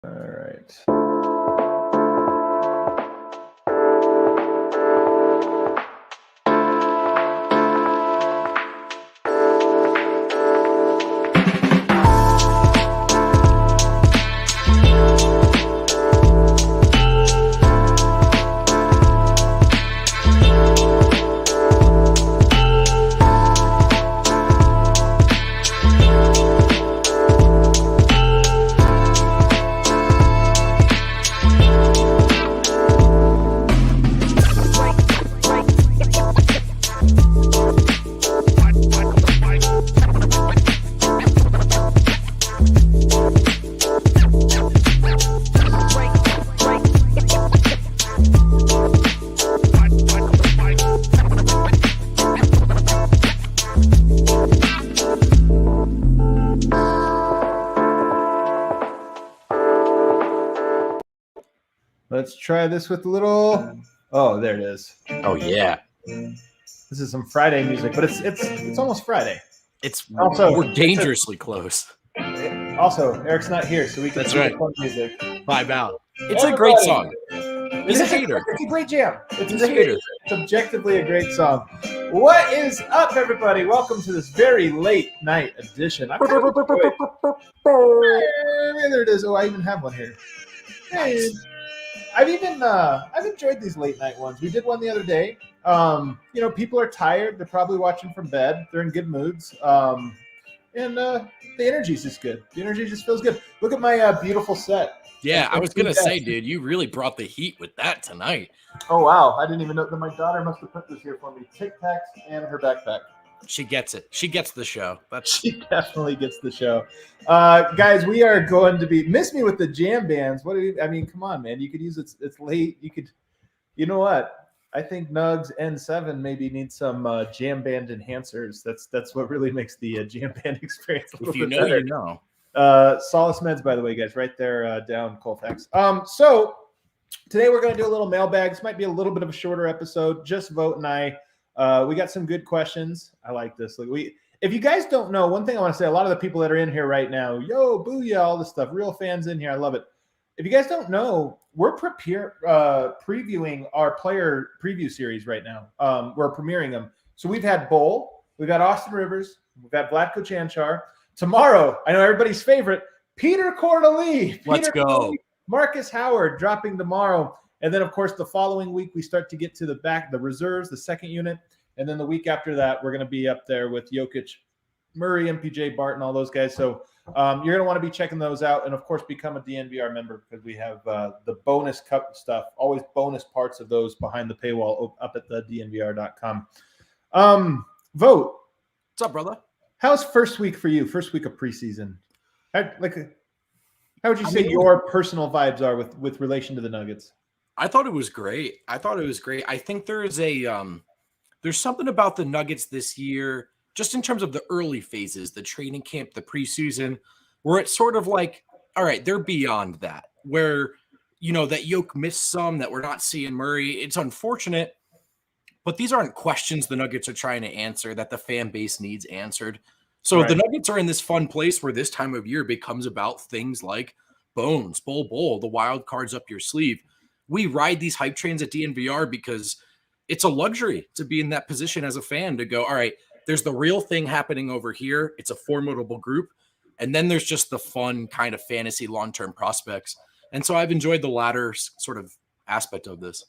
All right. Let's try this with a little. Oh, there it is. Oh yeah, this is some Friday music, but it's almost Friday. It's also we're dangerously close. Also, Eric's not here, so we can That's see right. the fun music. Vibe out. It's a great song. He's a hater. It's a great jam. He's a hater. It's objectively a great song. What is up, everybody? Welcome to this very late night edition. There it is. Oh, I even have one here. Hey. I've enjoyed these late night ones. We did one the other day. People are tired. They're probably watching from bed. They're in good moods. And the energy's just good. The energy just feels good. Look at my beautiful set. Yeah, I was going to say, dude, you really brought the heat with that tonight. Oh, wow. I didn't even know that my daughter must have put this here for me. Tic Tacs and her backpack. She gets it. She gets the show. She definitely gets the show. Guys, we are going to be miss me with the jam bands. Come on, man. You could use it's late. You know what? I think Nugs N7 maybe need some jam band enhancers. That's what really makes the jam band experience a little bit better. You know. Solace Meds, by the way, guys, right there down Colfax. So today we're going to do a little mailbag. This might be a little bit of a shorter episode. Just Vote and I. We got some good questions. I like this. If you guys don't know, one thing I want to say, a lot of the people that are in here right now, yo, booyah, all this stuff, real fans in here. I love it. If you guys don't know, we're previewing our player preview series right now. We're premiering them. So we've had Bowl, we've got Austin Rivers, we've got Vlatko Cancar. Tomorrow, I know everybody's favorite, Peter Cordeley. Let's go. Marcus Howard dropping tomorrow. And then, of course, the following week, we start to get to the reserves, the second unit. And then the week after that, we're going to be up there with Jokic, Murray, MPJ, Barton, all those guys. So you're going to want to be checking those out. And, of course, become a DNVR member because we have the bonus cup stuff, always bonus parts of those behind the paywall up at the DNVR.com. Vote. What's up, brother? How's first week for you? First week of preseason? How would you say your personal vibes are with relation to the Nuggets? I thought it was great. I think there's something about the Nuggets this year, just in terms of the early phases, the training camp, the preseason, where it's sort of like, all right, they're beyond that, where, that Yoke missed some, that we're not seeing Murray. It's unfortunate, but these aren't questions the Nuggets are trying to answer that the fan base needs answered. So The Nuggets are in this fun place where this time of year becomes about things like Bones, Bowl, the wild cards up your sleeve. We ride these hype trains at DNVR because it's a luxury to be in that position as a fan to go, all right, there's the real thing happening over here. It's a formidable group. And then there's just the fun kind of fantasy long-term prospects. And so I've enjoyed the latter sort of aspect of this.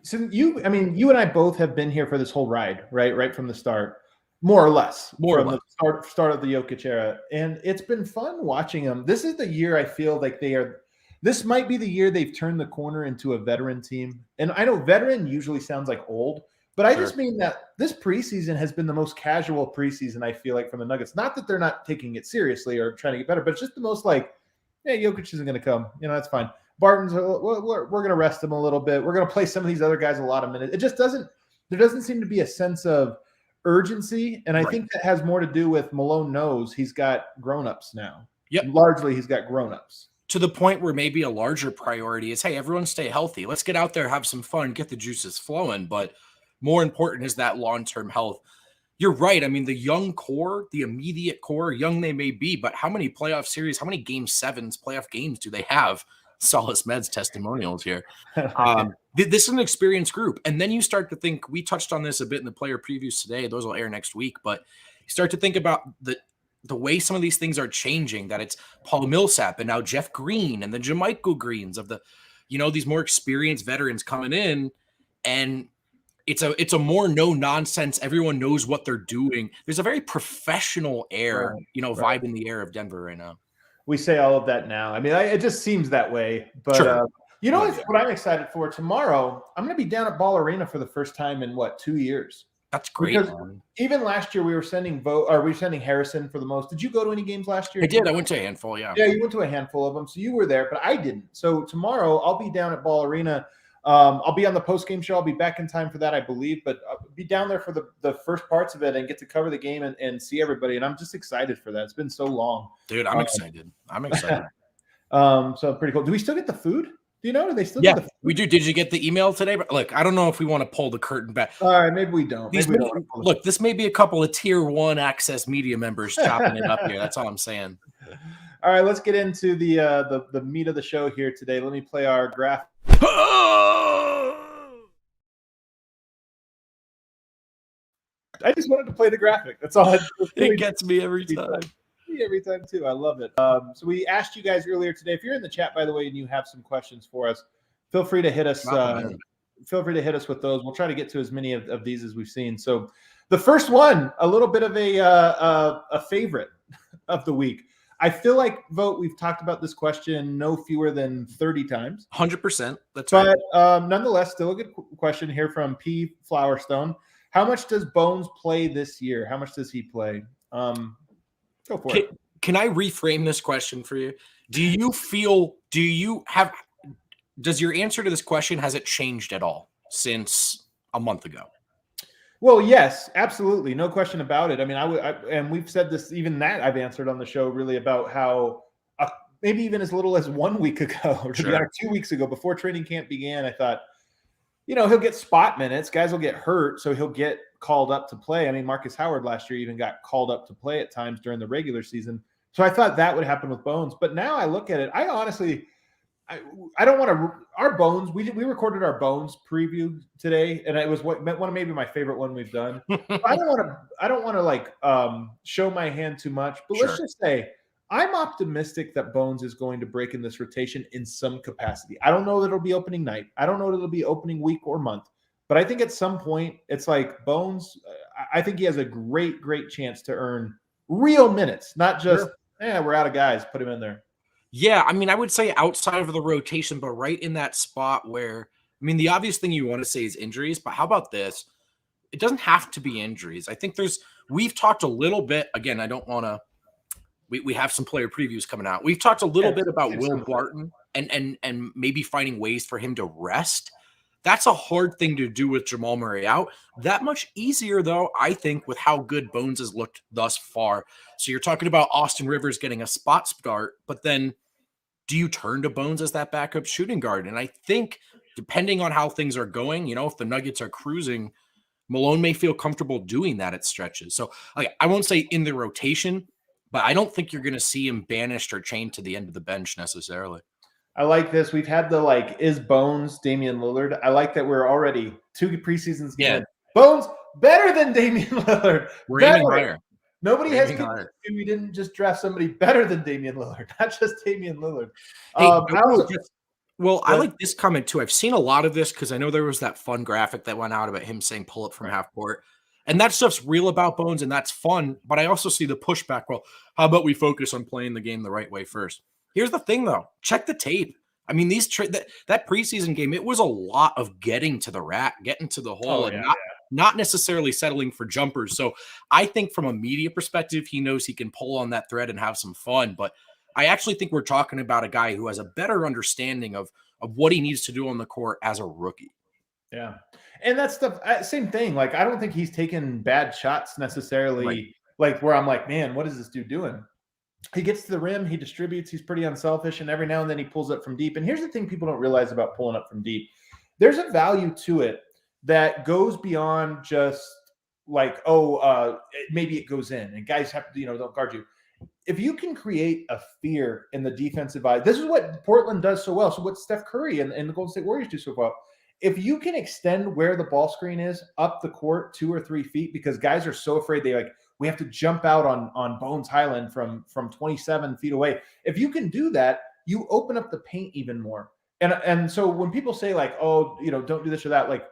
So you and I both have been here for this whole ride, right from the start, more or less. The start of the Jokic era. And it's been fun watching them. This is the year I feel like this might be the year they've turned the corner into a veteran team. And I know veteran usually sounds like old, but I just mean that this preseason has been the most casual preseason, I feel like, from the Nuggets. Not that they're not taking it seriously or trying to get better, but it's just the most like, hey, Jokic isn't going to come. That's fine. Barton's, we're going to rest him a little bit. We're going to play some of these other guys a lot of minutes. There doesn't seem to be a sense of urgency. And I think that has more to do with Malone knows he's got grown-ups now. Yep. Largely, he's got grown-ups. To the point where maybe a larger priority is, hey, everyone stay healthy. Let's get out there, have some fun, get the juices flowing. But more important is that long-term health. you're right. I mean, the young core, the immediate core, young they may be, but how many playoff series, how many game sevens, playoff games do they have? Solace Meds testimonials here. This is an experienced group. And then you start to think, we touched on this a bit in the player previews today. Those will air next week, but you start to think about the way some of these things are changing, that it's Paul Millsap and now Jeff Green and the Jermichael Greens of the, these more experienced veterans coming in, and it's a more no nonsense. Everyone knows what they're doing. There's a very professional air, vibe in the air of Denver right now. We say all of that now. I mean, it just seems that way. But sure. What I'm excited for tomorrow? I'm going to be down at Ball Arena for the first time in 2 years. That's great. Because even last year we were sending Harrison for the most. Did you go to any games last year? I did. I went to a handful. Yeah. Yeah, you went to a handful of them. So you were there, but I didn't. So tomorrow I'll be down at Ball Arena. I'll be on the post-game show. I'll be back in time for that, I believe, but I'll be down there for the first parts of it and get to cover the game and see everybody. And I'm just excited for that. It's been so long. Dude, I'm excited. So pretty cool. Do we still get the food? Do you know? Do they still get the food? We do. Did you get the email today? Look, I don't know if we want to pull the curtain back. All right, maybe we don't. Look, this may be a couple of tier 1 access media members chopping it up here. That's all I'm saying. All right, let's get into the meat of the show here today. Let me play our graph. I just wanted to play the graphic. That's all. It gets me every time. Every time too. I love it. So we asked you guys earlier today. If you're in the chat, by the way, and you have some questions for us, feel free to hit us. Feel free to hit us with those. We'll try to get to as many of these as we've seen. So the first one, a little bit of a favorite of the week. I feel like, Vote, we've talked about this question no fewer than 30 times. 100%. That's right. But nonetheless, still a good question here from P. Flowerstone. How much does Bones play this year? How much does he play? Go for it. Can I reframe this question for you? Does your answer to this question, has it changed at all since a month ago? Well, yes, absolutely. No question about it. I mean, and we've said this, even that I've answered on the show really about how maybe even as little as 1 week ago or 2 weeks ago before training camp began, I thought, he'll get spot minutes. Guys will get hurt, so he'll get called up to play. I mean, Marcus Howard last year even got called up to play at times during the regular season. So I thought that would happen with Bones. But now I look at it, I honestly, I don't want to. Our Bones, we recorded our Bones preview today, and it was one of maybe my favorite one we've done. I don't want to show my hand too much, but let's just say I'm optimistic that Bones is going to break in this rotation in some capacity. I don't know that it'll be opening night. I don't know that it'll be opening week or month. But I think at some point, it's like Bones, I think he has a great chance to earn real minutes, not just, we're out of guys, put him in there. Yeah, I mean, I would say outside of the rotation, but right in that spot where, I mean, the obvious thing you want to say is injuries, but how about this? It doesn't have to be injuries. I think we've talked a little bit, again, I don't want to, we have some player previews coming out. We've talked a little bit about Will Barton and maybe finding ways for him to rest. That's a hard thing to do with Jamal Murray out. That much easier, though, I think, with how good Bones has looked thus far. So you're talking about Austin Rivers getting a spot start, but then do you turn to Bones as that backup shooting guard? And I think depending on how things are going, if the Nuggets are cruising, Malone may feel comfortable doing that at stretches. So I won't say in the rotation, but I don't think you're going to see him banished or chained to the end of the bench necessarily. I like this. We've had is Bones Damian Lillard. I like that we're already 2 preseasons. Yeah. Bones better than Damian Lillard. We're aiming higher. Nobody has we didn't just draft somebody better than Damian Lillard, not just Damian Lillard. Hey, I like this comment too. I've seen a lot of this because I know there was that fun graphic that went out about him saying pull up from half court. And that stuff's real about Bones, and that's fun. But I also see the pushback. Well, how about we focus on playing the game the right way first? Here's the thing, though. Check the tape. I mean, that preseason game, it was a lot of getting to the rack, getting to the hole, not necessarily settling for jumpers. So I think from a media perspective, he knows he can pull on that thread and have some fun. But I actually think we're talking about a guy who has a better understanding of what he needs to do on the court as a rookie. Yeah. And that's same thing. Like, I don't think he's taken bad shots necessarily, like where I'm like, man, what is this dude doing? He gets to the rim, he distributes, he's pretty unselfish, and every now and then he pulls up from deep. And here's the thing people don't realize about pulling up from deep. There's a value to it that goes beyond just like, maybe it goes in and guys have to, don't guard you. If you can create a fear in the defensive eye, this is what Portland does so well. So what Steph Curry and the Golden State Warriors do so well. If you can extend where the ball screen is up the court 2 or 3 feet, because guys are so afraid we have to jump out on Bones Hyland from 27 feet away. If you can do that, you open up the paint even more. And so when people say like, don't do this or that, like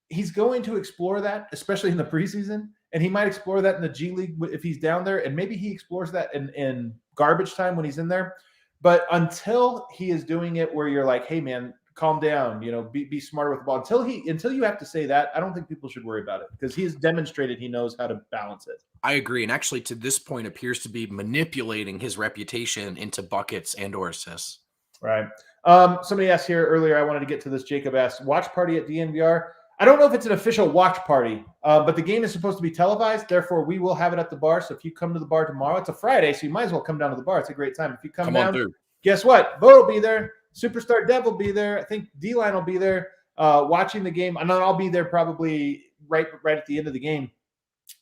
he's going to explore that, especially in the preseason. And he might explore that in the G League if he's down there. And maybe he explores that in garbage time when he's in there. But until he is doing it where you're like, hey, man, calm down, be smarter with the ball. Until you have to say that, I don't think people should worry about it because he has demonstrated he knows how to balance it. I agree. And actually, to this point, appears to be manipulating his reputation into buckets and or assists. Right. Somebody asked here earlier, I wanted to get to this. Jacob asked, watch party at DNVR. I don't know if it's an official watch party, but the game is supposed to be televised. Therefore, we will have it at the bar. So if you come to the bar tomorrow, it's a Friday, so you might as well come down to the bar. It's a great time. If you come down, guess what? Bo will be there. Superstar Dev will be there. I think D-Line will be there watching the game. And I'll be there probably right at the end of the game.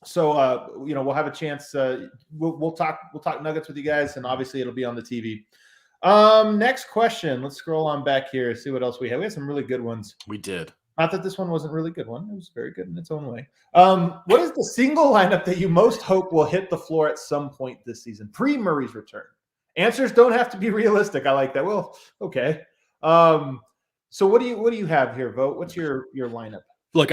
So, we'll have a chance. We'll talk Nuggets with you guys, and obviously it'll be on the TV. Next question. Let's scroll on back here, see what else we have. We had some really good ones. We did. Not that this one wasn't a really good one. It was very good in its own way. What is the single lineup that you most hope will hit the floor at some point this season, pre-Murray's return? Answers don't have to be realistic. I like that. Well, okay. So what do you have here, Vote? What's your lineup? Look,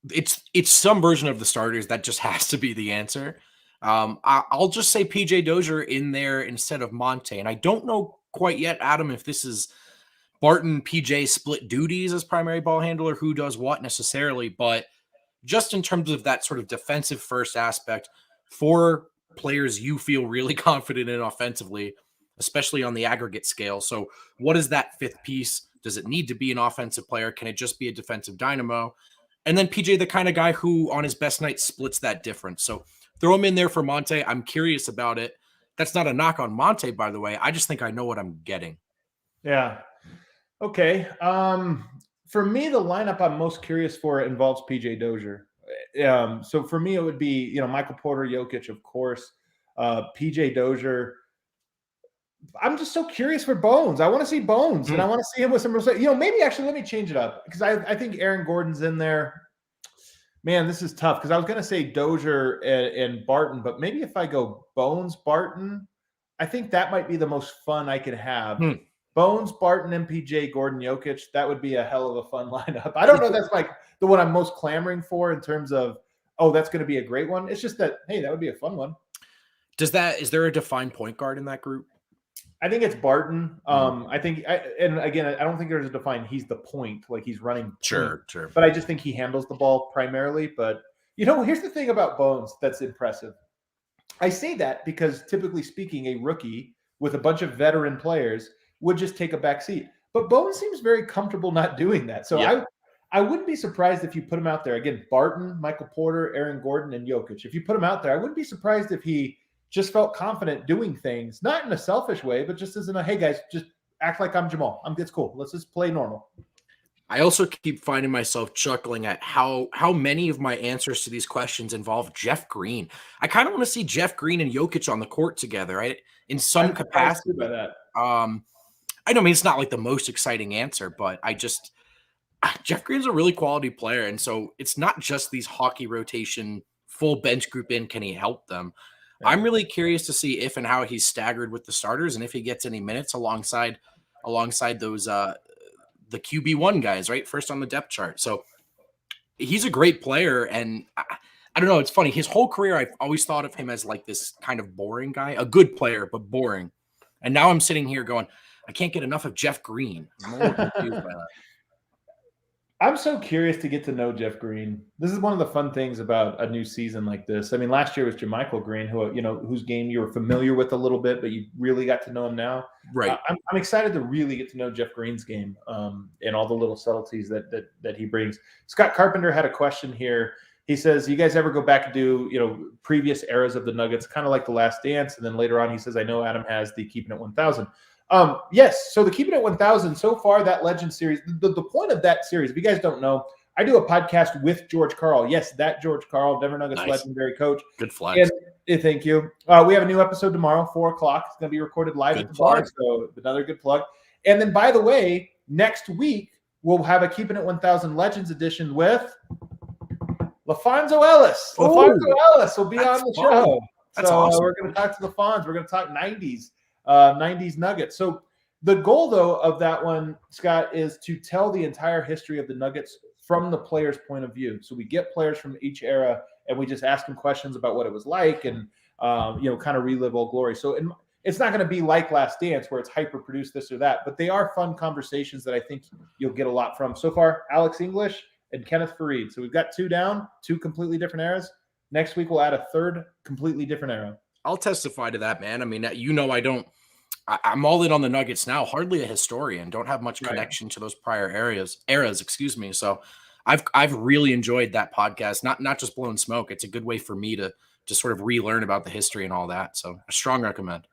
it's some version of the starters. That just has to be the answer. I'll just say PJ Dozier in there instead of Monte. And I don't know quite yet, Adam, if this is Barton, PJ split duties as primary ball handler, who does what necessarily, but just in terms of that sort of defensive first aspect for players you feel really confident in offensively, especially on the aggregate scale. So what is that fifth piece? Does it need to be an offensive player? Can it just be a defensive dynamo? And then PJ, the kind of guy who on his best night splits that difference. So throw him in there for Monte. I'm curious about it. That's not a knock on Monte, by the way. I just think I know what I'm getting. Yeah. Okay. For me, the lineup I'm most curious for involves PJ Dozier. So for me, it would be, Michael Porter, Jokic, of course, PJ Dozier. I'm just so curious for Bones. I want to see Bones, and I want to see him with some respect. Maybe actually let me change it up because I think Aaron Gordon's in there. Man, this is tough because I was going to say Dozier and Barton, but maybe if I go Bones, Barton, I think that might be the most fun I could have. Bones, Barton, MPJ, Gordon, Jokic. That would be a hell of a fun lineup. I don't know if that's like the one I'm most clamoring for in terms of, that's going to be a great one. It's just that, hey, that would be a fun one. Is there a defined point guard in that group? I think it's Barton. I think, and again, I don't think there's a defined, he's the point, like he's running. Sure. But I just think he handles the ball primarily. But, here's the thing about Bones that's impressive. I say that because typically speaking, a rookie with a bunch of veteran players would just take a back seat. But Bones seems very comfortable not doing that. So yeah. I wouldn't be surprised if you put him out there. Again, Barton, Michael Porter, Aaron Gordon, and Jokic. If you put him out there, I wouldn't be surprised if he just felt confident doing things, not in a selfish way, but just as in a, hey, guys, just act like I'm Jamal. It's cool. Let's just play normal. I also keep finding myself chuckling at how many of my answers to these questions involve Jeff Green. I kind of want to see Jeff Green and Jokic on the court together, right? In some capacity. By that. I know, it's not like the most exciting answer, but Jeff Green's a really quality player. And so it's not just these hockey rotation, full bench group in, can he help them? Yeah. I'm really curious to see if and how he's staggered with the starters and if he gets any minutes alongside those, the QB1 guys, right? First on the depth chart. So he's a great player. And I don't know. It's funny. His whole career, I've always thought of him as like this kind of boring guy, a good player, but boring. And now I'm sitting here going, I can't get enough of Jeff Green. I'm a little confused by that. I'm so curious to get to know Jeff Green. This is one of the fun things about a new season like this. Last year was JaMychal Green, whose game you were familiar with a little bit, but you really got to know him now. Right. I'm excited to really get to know Jeff Green's game and all the little subtleties that he brings. Scott Carpenter had a question here. He says, you guys ever go back and do, previous eras of the Nuggets, kind of like The Last Dance? And then later on, he says, I know Adam has the Keeping It 1000. Yes. So the Keeping It 1000, so far, that Legend series, the point of that series, if you guys don't know, I do a podcast with George Karl. Yes, that George Karl, Denver Nuggets legendary coach. Good flex. And thank you. We have a new episode tomorrow, 4:00. It's going to be recorded live at the bar. So another good plug. And then, by the way, next week we'll have a Keeping It 1000 Legends edition with LaFonso Ellis. LaFonso Ellis will be on the show. That's awesome. We're going to talk to the Fonz. We're going to talk 90s Nuggets. So the goal, though, of that one, Scott, is to tell the entire history of the Nuggets from the player's point of view. So we get players from each era, and we just ask them questions about what it was like and, kind of relive old glory. So it's not going to be like Last Dance where it's hyper-produced this or that, but they are fun conversations that I think you'll get a lot from. So far, Alex English and Kenneth Fareed. So we've got 2 down, 2 completely different eras. Next week, we'll add a 3rd completely different era. I'll testify to that, man. I mean, I'm all in on the Nuggets now. Hardly a historian. Don't have much connection to those prior eras. Excuse me. So I've really enjoyed that podcast. Not just blowing smoke. It's a good way for me to sort of relearn about the history and all that. So a strong recommend.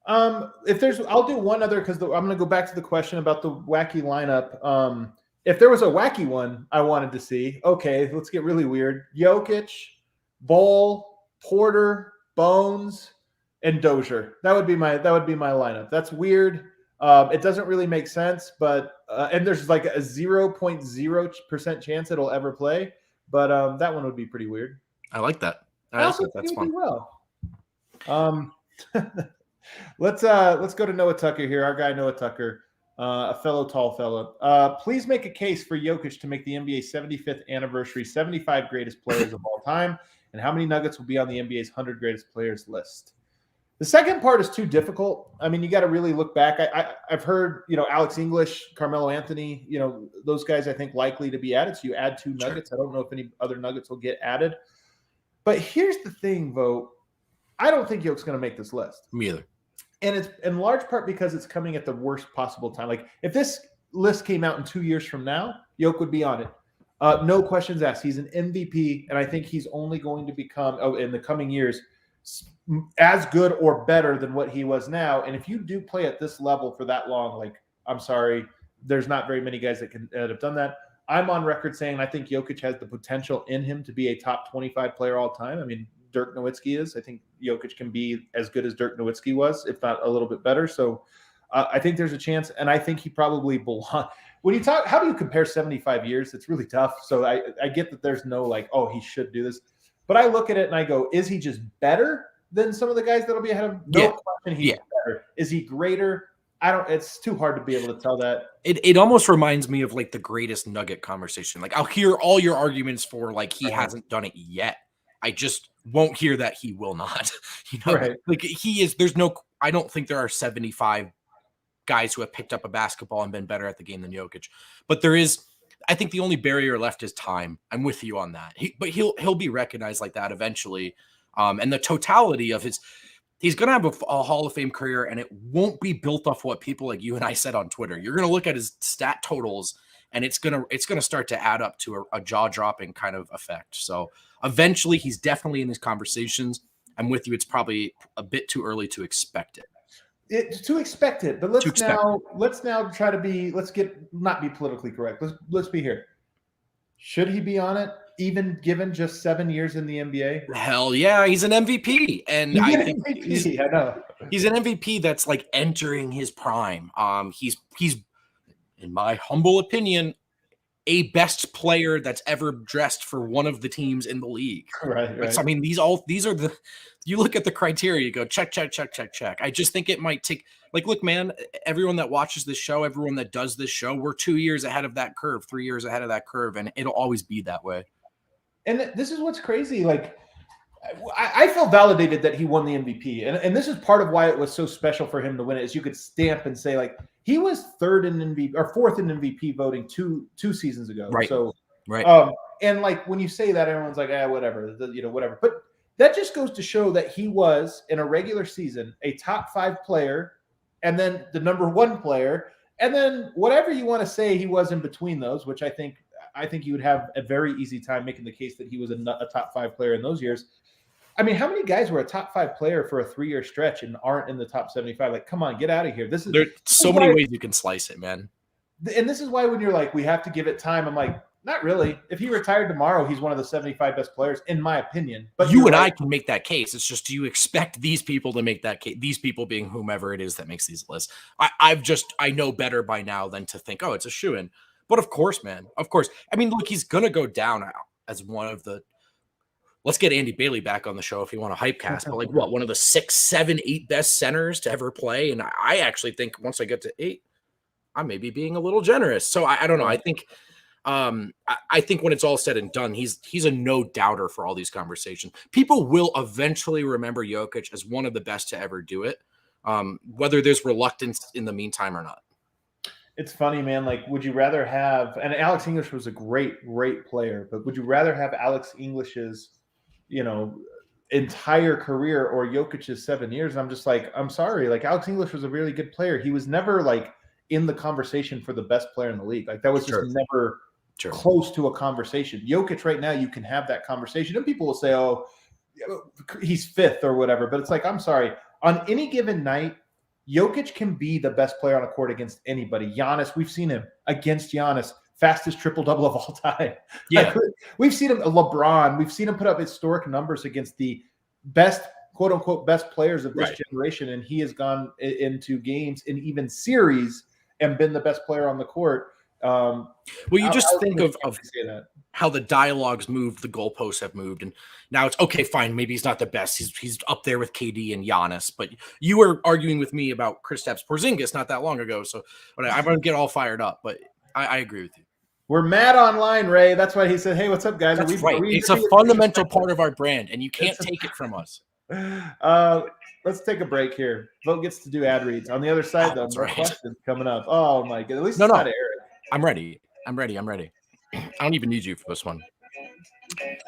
I'll do one other because I'm going to go back to the question about the wacky lineup. If there was a wacky one I wanted to see, okay, let's get really weird. Jokic, Bol, Porter, Bones, and Dozier. That would be my lineup. That's weird. It doesn't really make sense, but and there's like a 0.0% chance it'll ever play. But that one would be pretty weird. I like that. I also think that's fun. Well. Let's go to Noah Tucker here. Our guy Noah Tucker, a tall fellow. Please make a case for Jokic to make the NBA 75th anniversary 75 greatest players of all time, and how many Nuggets will be on the NBA's 100 greatest players list. The second part is too difficult. I mean, you got to really look back. I've heard, Alex English, Carmelo Anthony, those guys I think likely to be added. So you add 2 Nuggets. Sure. I don't know if any other Nuggets will get added. But here's the thing, Vo. I don't think Jokic's going to make this list. Me either. And it's in large part because it's coming at the worst possible time. Like if this list came out in 2 years from now, Jokic would be on it. No questions asked. He's an MVP, and I think he's only going to become, in the coming years, as good or better than what he was now. And if you do play at this level for that long, like, I'm sorry, there's not very many guys that have done that. I'm on record saying I think Jokic has the potential in him to be a top 25 player all time. I mean, Dirk Nowitzki is. I think Jokic can be as good as Dirk Nowitzki was, if not a little bit better. So I think there's a chance, and I think he probably belongs. When you talk, how do you compare 75 years? It's really tough. So I get that there's no like, oh, he should do this. But I look at it and I go, is he just better than some of the guys that'll be ahead of him? No question he's better. Is he greater? It's too hard to be able to tell that. It almost reminds me of like the greatest Nugget conversation. Like I'll hear all your arguments for like he hasn't done it yet. I just won't hear that he will not. Like he is. I don't think there are 75 guys who have picked up a basketball and been better at the game than Jokic. But there is. I think the only barrier left is time. I'm with you on that. But he'll be recognized like that eventually. And the totality of he's going to have a Hall of Fame career, and it won't be built off what people like you and I said on Twitter. You're going to look at his stat totals, and it's going to start to add up to a jaw-dropping kind of effect. So eventually, he's definitely in these conversations. I'm with you. It's probably a bit too early to expect it. To expect it, but let's now try to not be politically correct. Let's be here. Should he be on it, even given just 7 years in the NBA? Hell yeah, he's an MVP, and I think he's an MVP that's like entering his prime. He's in my humble opinion, a best player that's ever dressed for one of the teams in the league. Right. So, I mean, these are you look at the criteria, you go check. I just think it might take, like, look, man, everyone that watches this show, everyone that does this show, we're 2 years ahead of that curve, 3 years ahead of that curve, and it'll always be that way. And this is what's crazy. Like, I feel validated that he won the MVP. And this is part of why it was so special for him to win it, is you could stamp and say, like, he was fourth in MVP voting two seasons ago. Right. So, right. And like, when you say that, everyone's like, whatever, whatever. But that just goes to show that he was, in a regular season, a top 5 player, and then the number 1 player, and then whatever you want to say he was in between those, which I think you would have a very easy time making the case that he was a top 5 player in those years. I mean, how many guys were a top 5 player for a 3-year stretch and aren't in the top 75? Like, come on, get out of here. There's so many ways you can slice it, man. And this is why when you're like, we have to give it time, I'm like, Not really. If he retired tomorrow, he's one of the 75 best players, in my opinion. But you and I can make that case. It's just, do you expect these people to make that case? These people being whomever it is that makes these lists. I know better by now than to think, oh, it's a shoo-in. But of course, man, of course. I mean, look, he's gonna go down as one of the. Let's get Andy Bailey back on the show if you want a hype cast. But like, what, one of the 6, 7, 8 best centers to ever play? And I actually think once I get to 8, I may be being a little generous. So I don't know. I think. I think when it's all said and done, he's a no doubter for all these conversations. People will eventually remember Jokic as one of the best to ever do it, whether there's reluctance in the meantime or not. It's funny, man. Like, would you rather have, and Alex English was a great player, but would you rather have Alex English's, entire career or Jokic's 7 years? And I'm just like, I'm sorry. Like, Alex English was a really good player. He was never like in the conversation for the best player in the league. Like, that was just never close to a conversation. Jokic right now, you can have that conversation, and people will say, "Oh, he's 5th or whatever." But it's like, I'm sorry. On any given night, Jokic can be the best player on a court against anybody. Giannis, we've seen him against Giannis, fastest triple-double of all time. Yeah, like, we've seen him. LeBron, we've seen him put up historic numbers against the best, quote unquote, best players of this generation, and he has gone into games in even series and been the best player on the court. Well, you just think of how the dialogues moved, the goalposts have moved, and now it's okay, fine, maybe he's not the best. He's up there with KD and Giannis, but you were arguing with me about Kristaps Porzingis not that long ago, so I'm going to get all fired up, but I agree with you. We're mad online, Ray. That's why he said, "Hey, what's up, guys?" That's right. It's a fundamental part of our brand, and you can't take it from us. Let's take a break here. Vote gets to do ad reads. On the other side, though, more questions coming up. Oh, my God. At least it's not Eric. I'm ready. I don't even need you for this one.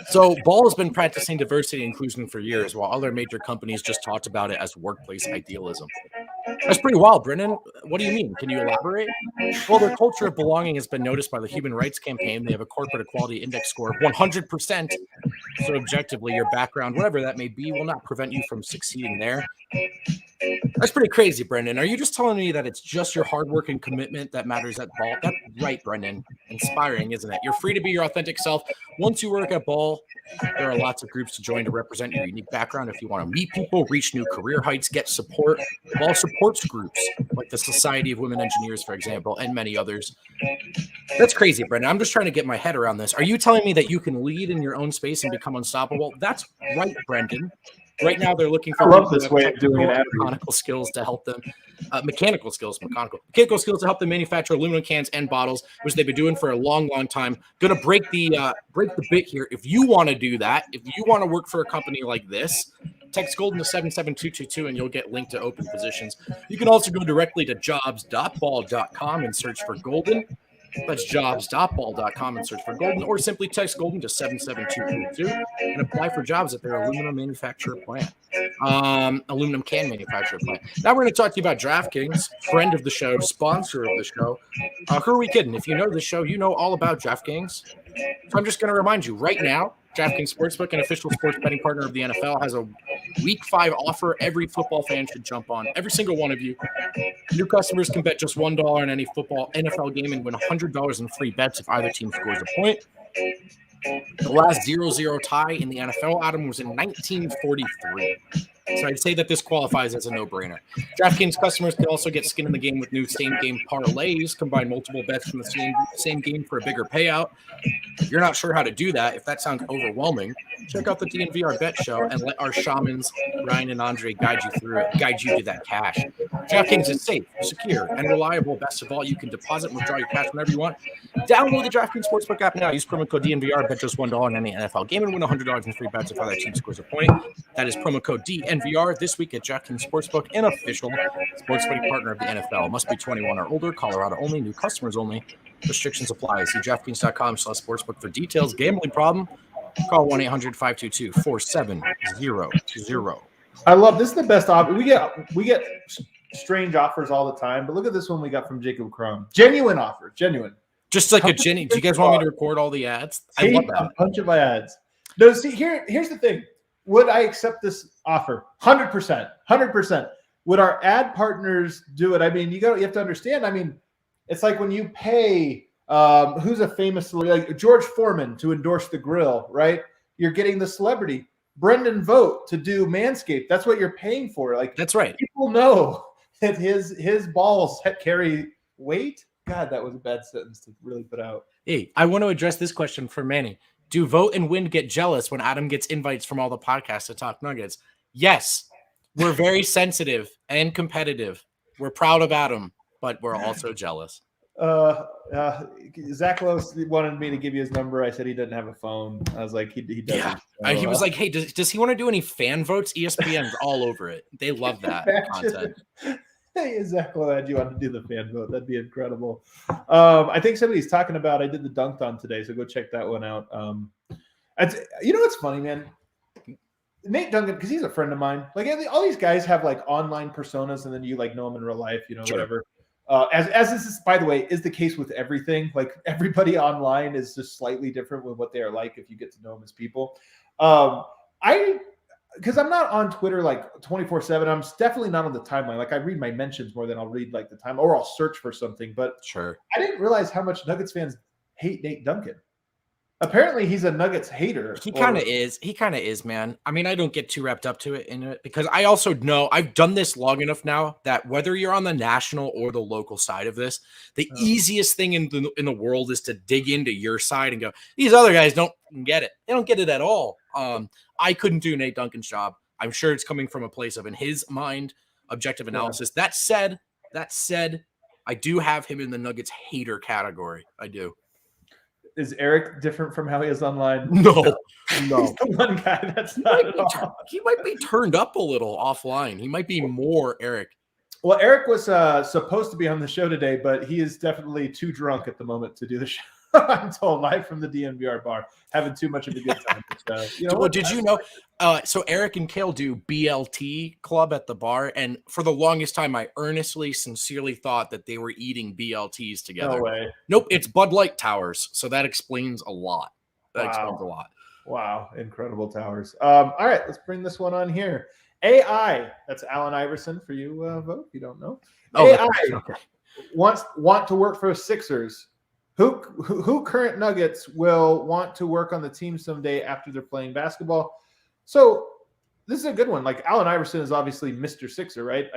So Ball has been practicing diversity and inclusion for years, while other major companies just talked about it as workplace idealism. That's pretty wild, Brennan. What do you mean? Can you elaborate? Well, their culture of belonging has been noticed by the Human Rights Campaign. They have a corporate equality index score of 100%. So objectively, your background, whatever that may be, will not prevent you from succeeding there. That's pretty crazy, Brendan. Are you just telling me that it's just your hard work and commitment that matters at Ball? That's right, Brendan. Inspiring, isn't it? You're free to be your authentic self. Once you work at Ball, there are lots of groups to join to represent your unique background. If you want to meet people, reach new career heights, get support, Ball supports groups like the Society of Women Engineers, for example, and many others. That's crazy, Brendan. I'm just trying to get my head around this. Are you telling me that you can lead in your own space and become unstoppable? That's right, Brendan. Right now, they're looking for mechanical skills to help them. Mechanical skills to help them manufacture aluminum cans and bottles, which they've been doing for a long, long time. Going to break the bit here. If you want to do that, if you want to work for a company like this, text Golden to 77222 and you'll get linked to open positions. You can also go directly to jobs.ball.com and search for Golden. That's jobs.ball.com and search for Golden, or simply text Golden to 77222 and apply for jobs at their aluminum manufacturer plant. Aluminum can manufacturer plant. Now we're going to talk to you about DraftKings, friend of the show, sponsor of the show. Who are we kidding? If you know the show, you know all about DraftKings. So I'm just going to remind you right now, DraftKings Sportsbook, an official sports betting partner of the NFL, has a Week 5 offer every football fan should jump on. Every single one of you. New customers can bet just $1 on any NFL game and win $100 in free bets if either team scores a point. The last 0-0 tie in the NFL, Adam, was in 1943. So I'd say that this qualifies as a no-brainer. DraftKings customers can also get skin in the game with new same-game parlays, combine multiple bets from the same game for a bigger payout. If you're not sure how to do that, if that sounds overwhelming, check out the DNVR Bet Show and let our shamans, Ryan and Andre, guide you to that cash. DraftKings is safe, secure, and reliable. Best of all, you can deposit and withdraw your cash whenever you want. Download the DraftKings Sportsbook app now. Use promo code DNVR, bet just $1 on any NFL game, and win $100 in free bets if either team scores a point. That is promo code DNVR this week at DraftKings Sportsbook, an official sports betting partner of the NFL. Must be 21 or older, Colorado only, new customers only. Restrictions apply. See DraftKings.com/sportsbook for details. Gambling problem? Call 1-800-522-4700. I love this. Is the best offer. We get strange offers all the time, but look at this one we got from Jacob Crum. Genuine offer. Genuine. Just like a Jenny. Do you guys want me to record all the ads? I love that. A bunch of my ads. No, see, here's the thing. Would I accept this offer? 100%. 100%. Would our ad partners do it? I mean, you have to understand. I mean, it's like when you pay Who's a famous, like George Foreman to endorse the grill, right? You're getting the celebrity. Brendan Vogt to do Manscaped. That's what you're paying for. Like, that's right. People know that his balls carry weight. God, that was a bad sentence to really put out. Hey, I want to address this question for Manny. Do Vogt and Wind get jealous when Adam gets invites from all the podcasts to talk Nuggets? Yes. We're very sensitive and competitive. We're proud of Adam, but we're also jealous. Zach Lowe wanted me to give you his number. I said he doesn't have a phone. I was like, he doesn't. Yeah. He was like, hey, does he want to do any fan votes? ESPN's all over it. They love that content. Hey, Zach Lowe, had you want to do the fan vote? That'd be incredible. I think somebody's talking about, I did the Dunked On today, so go check that one out. You know what's funny, man? Nate Duncan, because he's a friend of mine. Like, all these guys have like online personas, and then you like know them in real life, you know, sure. Whatever. As this is, by the way, is the case with everything. Like, everybody online is just slightly different with what they are like if you get to know them as people. Because I'm not on Twitter like 24/7. I'm definitely not on the timeline. Like, I read my mentions more than I'll read like the time, or I'll search for something. But sure, I didn't realize how much Nuggets fans hate Nate Duncan. Apparently, he's a Nuggets hater. He kind of is. He kind of is, man. I mean, I don't get too wrapped up to it in it because I also know I've done this long enough now that whether you're on the national or the local side of this, the easiest thing in the world is to dig into your side and go, these other guys don't get it. They don't get it at all. I couldn't do Nate Duncan's job. I'm sure it's coming from a place of, in his mind, objective analysis. Yeah. That said, I do have him in the Nuggets hater category. I do. Is Eric different from how he is online? No. He's the one guy that's not at all. He might be turned up a little offline. He might be more Eric. Well, Eric was supposed to be on the show today, but he is definitely too drunk at the moment to do the show. I'm told, live from the DNVR bar, having too much of a good time. Well, did you know? So Eric and Kale do BLT club at the bar, and for the longest time, I earnestly, sincerely thought that they were eating BLTs together. No way. Nope, it's Bud Light Towers, so that explains a lot. Explains a lot. Wow, incredible towers. All right, let's bring this one on here. AI, that's Allen Iverson for you, Vote, if you don't know. AI want to work for Sixers. Who current Nuggets will want to work on the team someday after they're playing basketball? So this is a good one. Like, Allen Iverson is obviously Mr. Sixer, right?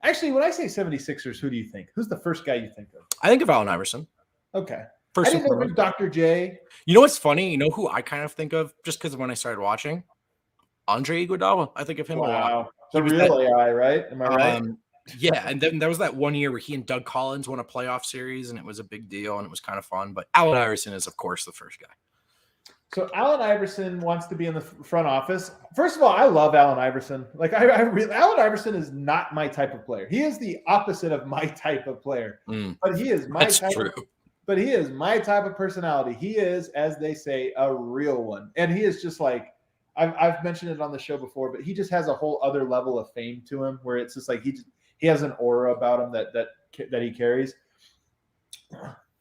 Actually, when I say 76ers, who do you think? Who's the first guy you think of? I think of Allen Iverson. Okay. First I didn't know Dr. J. You know what's funny? You know who I kind of think of just because when I started watching? Andre Iguodala. I think of him a lot. The real AI, right? Am I right? Yeah, and then there was that one year where he and Doug Collins won a playoff series, and it was a big deal, and it was kind of fun. But Allen Iverson is, of course, the first guy. So Allen Iverson wants to be in the front office. First of all, I love Allen Iverson. Like, Allen Iverson is not my type of player. He is the opposite of my type of player. But he is my type. But he is my type of personality. He is, as they say, a real one, and he is just like, I've mentioned it on the show before, but he just has a whole other level of fame to him, where it's just like he has an aura about him that he carries.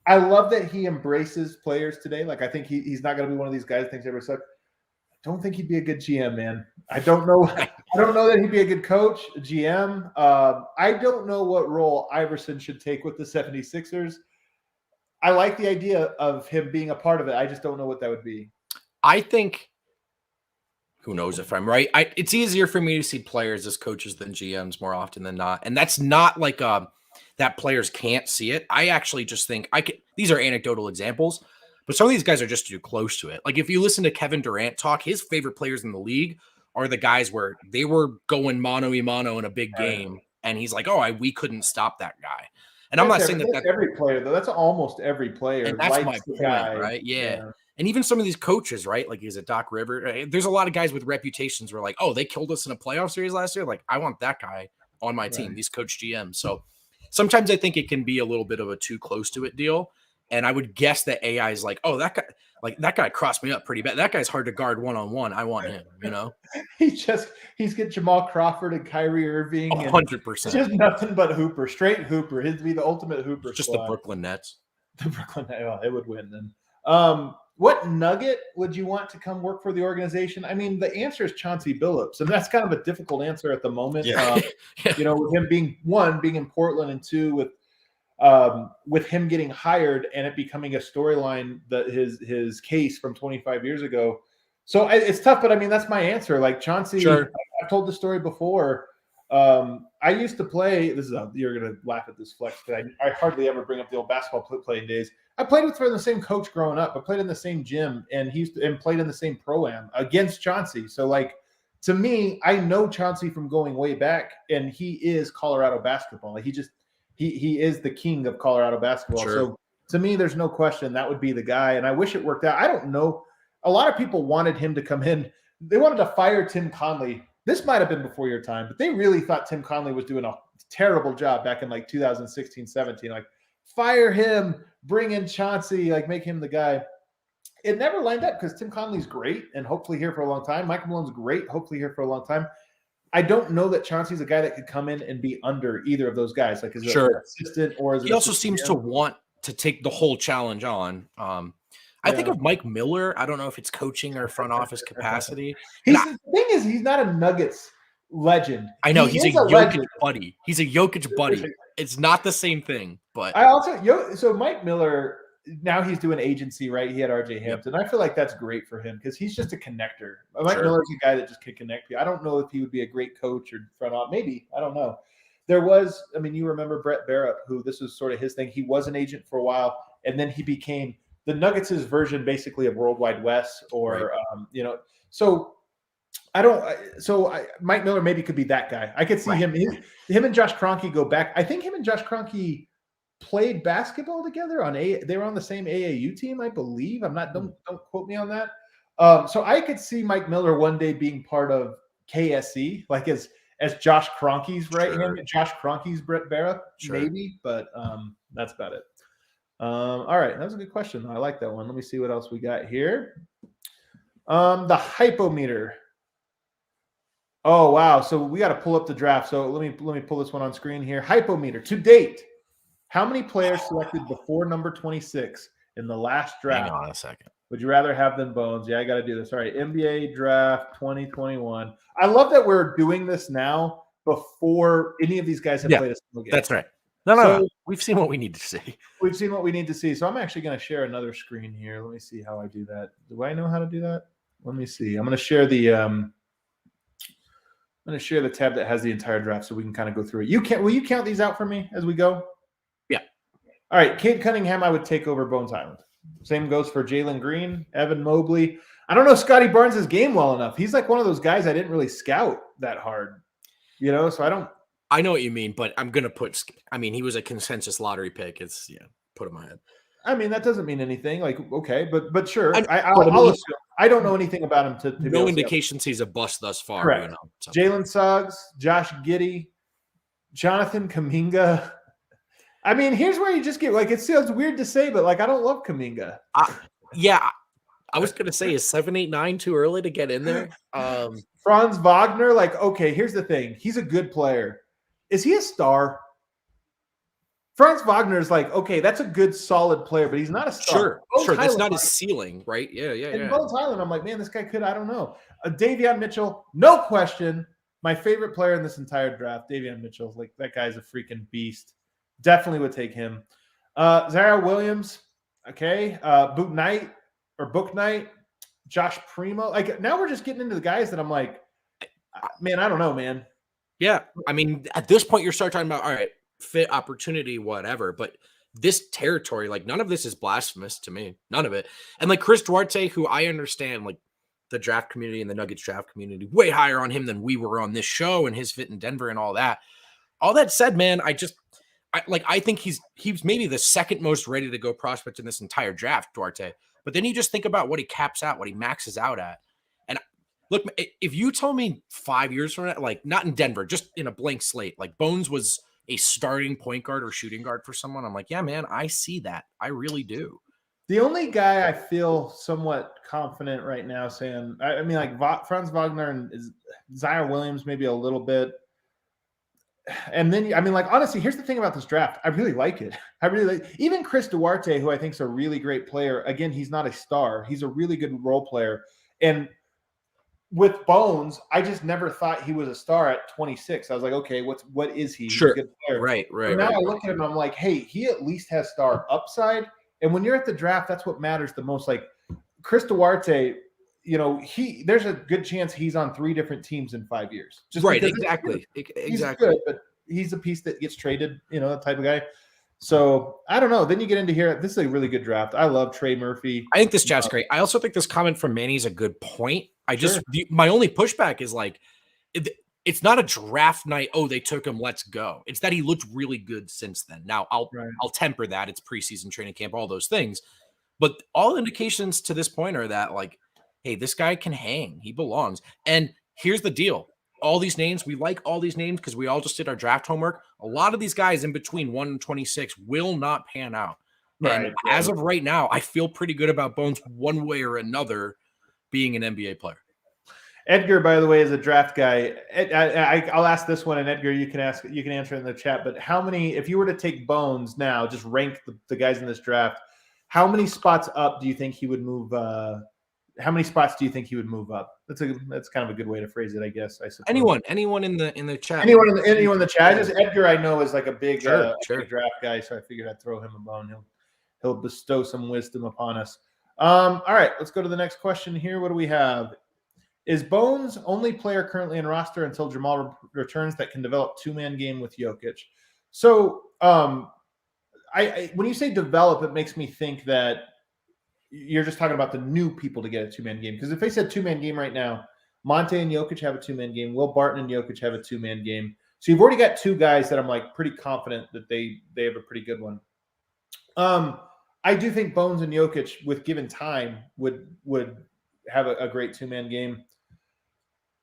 I love that he embraces players today. Like, I think he's not going to be one of these guys that thinks everybody sucks. I don't think he'd be a good GM, man. I don't know that he'd be a good coach, GM. I don't know what role Iverson should take with the 76ers. I like the idea of him being a part of it. I just don't know what that would be. I think, who knows if I'm right? It's easier for me to see players as coaches than GMs more often than not. And that's not like that players can't see it. I actually just think these are anecdotal examples, but some of these guys are just too close to it. Like, if you listen to Kevin Durant talk, his favorite players in the league are the guys where they were going mano-a-mano in a big game. And he's like, we couldn't stop that guy. And I'm not saying that's every player, though. That's almost every player. And that's my point, right? Yeah. And even some of these coaches, right? Like, is it Doc Rivers? There's a lot of guys with reputations where, like, they killed us in a playoff series last year. Like, I want that guy on my team, these coach GMs. So sometimes I think it can be a little bit of a too close to it deal. And I would guess that AI is like, that guy crossed me up pretty bad. That guy's hard to guard one-on-one. I want him, you know? he's got Jamal Crawford and Kyrie Irving. 100%. Just nothing but Hooper, straight Hooper. He'd be the ultimate Hooper. Just squad. The Brooklyn Nets. The Brooklyn Nets. Well, it would win then. What Nugget would you want to come work for the organization? I mean, the answer is Chauncey Billups, and that's kind of a difficult answer at the moment. Yeah. You know, with him being in Portland, and two, with with him getting hired and it becoming a storyline that his case from 25 years ago. So it's tough, but I mean, that's my answer. Like Chauncey, Sure. I've told the story before. I used to play. You're gonna laugh at this flex because I hardly ever bring up the old basketball playing days. I played for the same coach growing up. I played in the same gym, and played in the same pro-am against Chauncey. So like to me, I know Chauncey from going way back, and he is Colorado basketball. Like he is the king of Colorado basketball. Sure. So to me, there's no question that would be the guy. And I wish it worked out. I don't know. A lot of people wanted him to come in. They wanted to fire Tim Conley. This might have been before your time, but they really thought Tim Conley was doing a terrible job back in like 2016, 17. Like, fire him, bring in Chauncey, like make him the guy. It never lined up because Tim Conley's great and hopefully here for a long time. Michael Malone's great, hopefully here for a long time. I don't know that Chauncey's a guy that could come in and be under either of those guys. Like, is it an assistant or is it? He also seems to want to take the whole challenge on. I think of Mike Miller. I don't know if it's coaching or front office capacity. The thing is, he's not a Nuggets legend. I know he's a Jokic buddy. He's a Jokic buddy. It's not the same thing, but so Mike Miller, now he's doing agency, right? He had RJ Hampton. I feel like that's great for him because he's just a connector. Mike Miller's a guy that just can connect people. I don't know if he would be a great coach or front office. Maybe. I don't know. There was, I mean, you remember Brett Barrett, who this was sort of his thing. He was an agent for a while, and then he became the Nuggets' version basically of Worldwide West or, so Mike Miller maybe could be that guy. I could see him and Josh Kroenke go back. I think him and Josh Kroenke played basketball together they were on the same AAU team, I believe. Don't quote me on that. So I could see Mike Miller one day being part of KSE, like as Josh Kroenke's right hand, Josh Kroenke's Brett Barrett, maybe, but that's about it. All right, that was a good question. I like that one. Let me see what else we got here. The hypometer. Oh wow! So we got to pull up the draft. So let me pull this one on screen here. Hypometer to date. How many players selected before number 26 in the last draft? Hang on a second. Would you rather have than Bones? Yeah, I got to do this. All right, NBA draft 2021. I love that we're doing this now before any of these guys have played a single game. That's right. No. We've seen what we need to see. We've seen what we need to see. So I'm actually going to share another screen here. Let me see how I do that. Do I know how to do that? Let me see. I'm going to share the tab that has the entire draft so we can kind of go through it. Will you count these out for me as we go? Yeah. All right. Cade Cunningham, I would take over Bones Hyland. Same goes for Jalen Green, Evan Mobley. I don't know Scotty Barnes' game well enough. He's like one of those guys I didn't really scout that hard, so I know what you mean, but I'm going to he was a consensus lottery pick. It's, put in my head. I mean, that doesn't mean anything. Like, okay, but sure. I'll assume. I don't know anything about him to no indications he's a bust thus far. Correct. Jalen Suggs, Josh Giddey, Jonathan Kuminga. I mean, here's where you just get, like, it sounds weird to say, but, like, I don't love Kuminga. I was going to say, is 7-8-9 too early to get in there? Franz Wagner, like, okay, here's the thing. He's a good player. Is he a star? Franz Wagner is like, okay, that's a good, solid player, but he's not a star. Sure. That's not his ceiling, right? Yeah. And Bones Hyland, I'm like, man, this guy could, I don't know. Davion Mitchell, no question. My favorite player in this entire draft, Davion Mitchell. Like, that guy's a freaking beast. Definitely would take him. Zaire Williams, okay. Book Knight, Josh Primo. Like, now we're just getting into the guys that I'm like, man, I don't know, man. Yeah. I mean, at this point, you're starting talking about, all right, fit, opportunity, whatever. But this territory, like, none of this is blasphemous to me. None of it. And, like, Chris Duarte, who I understand, like, the draft community and the Nuggets draft community, way higher on him than we were on this show and his fit in Denver and all that. All that said, man, I think he's maybe the second most ready to go prospect in this entire draft, Duarte. But then you just think about what he caps out, what he maxes out at. And look, if you told me 5 years from now, like, not in Denver, just in a blank slate, like Bones was a starting point guard or shooting guard for someone, I'm like, yeah, man, I see that. I really do. The only guy I feel somewhat confident right now saying, I mean, like Franz Wagner and Zaire Williams, maybe a little bit. And then, I mean, like, honestly, here's the thing about this draft. I really like it. Even Chris Duarte, who I think is a really great player. Again, he's not a star. He's a really good role player. And with Bones, I just never thought he was a star at 26. I was like, okay, what is he? Sure. He's a good player. Right. But now I look at him, I'm like, hey, he at least has star upside. And when you're at the draft, that's what matters the most. Like Chris Duarte, there's a good chance he's on 3 different teams in 5 years. Just right, exactly. He's good, but he's a piece that gets traded, that type of guy. So I don't know. Then you get into here. This is a really good draft. I love Trey Murphy. I think this draft's great. I also think this comment from Manny is a good point. My only pushback is like, it's not a draft night. Oh, they took him. Let's go. It's that he looked really good since then. Now I'll temper that. It's preseason, training camp, all those things. But all indications to this point are that like, hey, this guy can hang. He belongs. And here's the deal. All these names, we like all these names because we all just did our draft homework. A lot of these guys in between 1 and 26 will not pan out. And as of right now, I feel pretty good about Bones one way or another being an NBA player. Edgar, by the way, is a draft guy. I'll ask this one, and Edgar, you can answer in the chat. But how many, if you were to take Bones now, just rank the guys in this draft, how many spots up do you think he would move? How many spots do you think he would move up? That's kind of a good way to phrase it, I guess. I suppose. Anyone in the chat. Anyone in the chat. Just Edgar, I know, is like a big, big draft guy, so I figured I'd throw him a bone. He'll bestow some wisdom upon us. All right, let's go to the next question here. What do we have? Is Bones only player currently in roster until Jamal returns that can develop 2-man game with Jokic? So, I when you say develop, it makes me think that you're just talking about the new people to get a 2-man game. Because if they said 2-man game right now, Monte and Jokic have a 2-man game. Will Barton and Jokic have a 2-man game. So you've already got 2 guys that I'm like pretty confident that they have a pretty good one. I do think Bones and Jokic, with given time, would have a great 2-man game.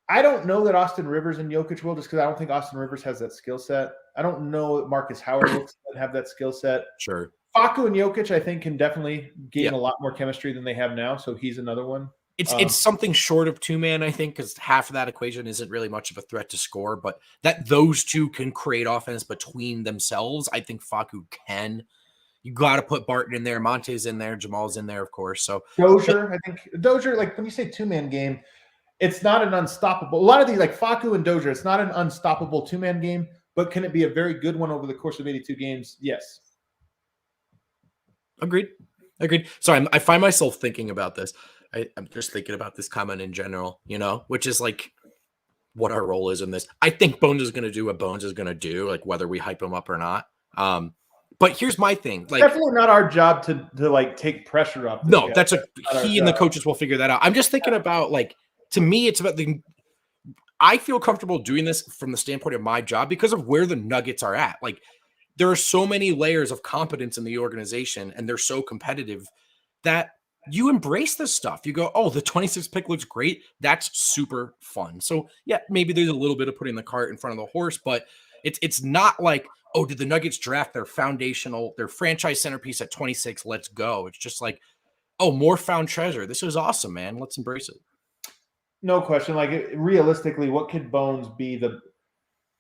I don't know that Austin Rivers and Jokic will, just because I don't think Austin Rivers has that skill set. I don't know that Marcus Howard looks to have that skill set. Sure. Facu and Jokic, I think, can definitely gain a lot more chemistry than they have now. So he's another one. It's something short of 2-man, I think, because half of that equation isn't really much of a threat to score, but that those two can create offense between themselves. I think Facu can. You got to put Barton in there. Monte's in there. Jamal's in there, of course. So Dozier, like when you say 2-man game, it's not an unstoppable. A lot of these, like Facu and Dozier, it's not an unstoppable 2-man game, but can it be a very good one over the course of 82 games? Yes. Agreed. So I find myself thinking about this. I'm just thinking about this comment in general, which is like what our role is in this. I think Bones is going to do what Bones is going to do, like whether we hype him up or not. But here's my thing. Like, definitely not our job to like take pressure up. No, that's he and the coaches will figure that out. I'm just thinking about like, to me, it's about I feel comfortable doing this from the standpoint of my job because of where the Nuggets are at. Like, there are so many layers of competence in the organization, and they're so competitive that you embrace this stuff. You go, oh, the 26th pick looks great. That's super fun. So yeah, maybe there's a little bit of putting the cart in front of the horse, but it's not like, oh, did the Nuggets draft their franchise centerpiece at 26? Let's go. It's just like, oh, more found treasure. This is awesome, man. Let's embrace it. No question. Like, realistically, what could Bones be?